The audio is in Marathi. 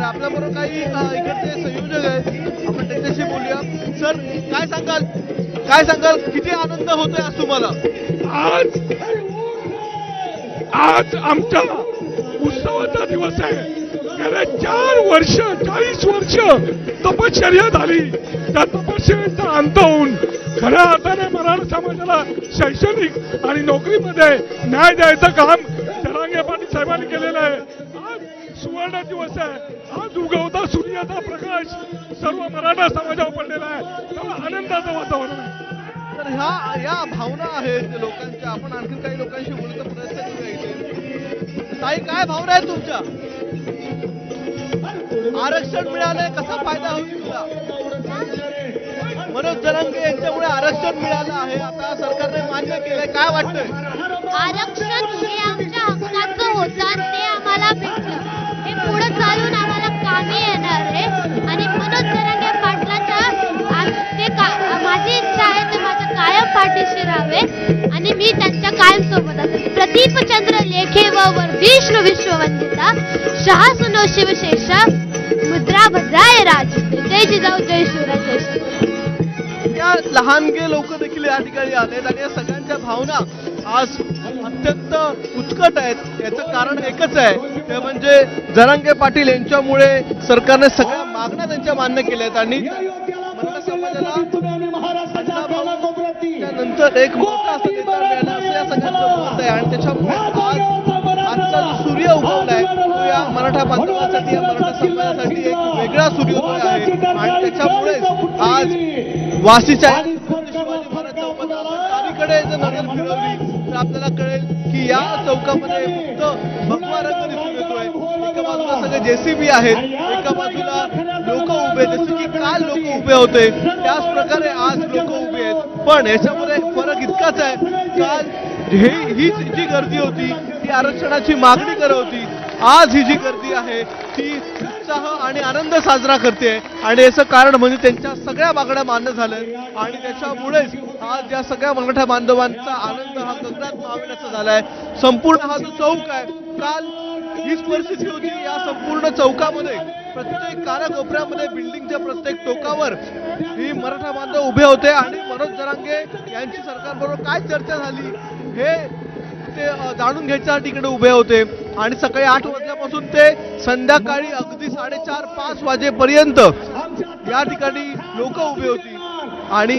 आपल्याबरोबर काही इकडचे संयोजक आहेत, आपण त्यांच्याशी बोलूया. सर, काय सांगाल किती आनंद होतोय आज तुम्हाला? आज आमचा उत्सवाचा दिवस आहे. गेले 40 वर्ष तपश्चर्या झाली. त्या तपश्चर्येचा अंत होऊन खऱ्या अर्थाने मराठा समाजाला शैक्षणिक आणि नोकरीमध्ये न्याय द्यायचं काम जरांगे पाटील साहेबांनी केलेलं आहे. आज सुवर्ण दिवस आहे. आज उगवता सूर्याचा प्रकाश सर्व मराठा समाजावर पडलेला आहे. तेव्हा आनंदाचं वातावरण आहे. तर या भावना आहेत लोकांच्या. आपण आणखी काही लोकांशी बोलण्याचा प्रयत्न करूया इथे. ताई, काय भावना आहेत तुमच्या? आरक्षण मिळालंय, कसा फायदा होईल तुला? मनोज जरांगे यांच्यामुळे आरक्षण मिळालं आहे, आता सरकारने मान्य केलंय, काय वाटतंय? आरक्षण हे आमच्या हक्काचं होतं, ते आम्हाला भेटलं. हे पुढे चालून आम्हाला कामी येणार आहे. आणि मनोज जरांगे पाटलाच्या माझी इच्छा आहे ते माझ्या कायम पाठीशी राहावे आणि मी त्यांच्या कायम सोबत असेल. प्रदीपचंद्र लेखे व विष्णू विश्ववंदिता शहा सुनो शिवशेषा मुद्रा भद्राय राज. जय जिजाऊ, जय शिवराय, जय शिवराय. या लहानगे लोक देखील या ठिकाणी आलेत आणि या सगळ्यांच्या भावना आज अत्यंत उत्कट आहेत. याचं कारण एकच आहे, ते म्हणजे जरांगे पाटील यांच्यामुळे सरकारने सगळ्या मागण्या त्यांच्या मान्य केल्या आहेत आणि मराठा समाजाला नंतर एक मोठा असं नेता मिळाला असं या सगळ्यांचं मत आहे. आणि त्याच्यामुळे आजचा जो सूर्य उगवलाय तो या मराठा बांधवांसाठी, या मराठा समाजासाठी एक वेगळा सूर्योदय आहे. आणि त्याच्यामुळेच आज वाशीच्या शिवाजी महाराज चौकात चारीकडे जर नजर फिरवली तर आपल्याला कळेल की या चौकामध्ये फक्त भगवा रंग दिसून येतोय. एका बाजूला सगळे जेसीबी आहेत, एका बाजूला लोक उभे, जसे की काल लोक उभे होते त्याच प्रकारे आज लोक उभे आहेत. पण याच्यामध्ये फरक इतकाच आहे, काल ही जी गर्दी होती ती आरक्षणाची मागणी करत होती. आज ही जी गर्दी आहे ती उत्साह आणि आनंद साजरा करते. आणि याचं कारण म्हणजे त्यांच्या सगळ्या मागण्या मान्य झाल्या आणि त्याच्यामुळेच आज या सगळ्या मराठा बांधवांचा आनंद हा गगनात मावेनासा झालाय. संपूर्ण हा जो चौक आहे, काल हीच परिस्थिती होती. या संपूर्ण चौकामध्ये प्रत्येक कानाकोपऱ्यामध्ये, बिल्डिंगच्या प्रत्येक टोकावर ही मराठा बांधव उभे होते आणि मनोज जरांगे यांची सरकारबरोबर काय चर्चा झाली हे ते जाणून घ्यायच्यासाठी इकडे उभे होते. आणि सकाळी 8 वाजल्यापासून ते संध्याकाळी अगदी 4:30-5 वाजेपर्यंत या ठिकाणी लोक उभे होती. आणि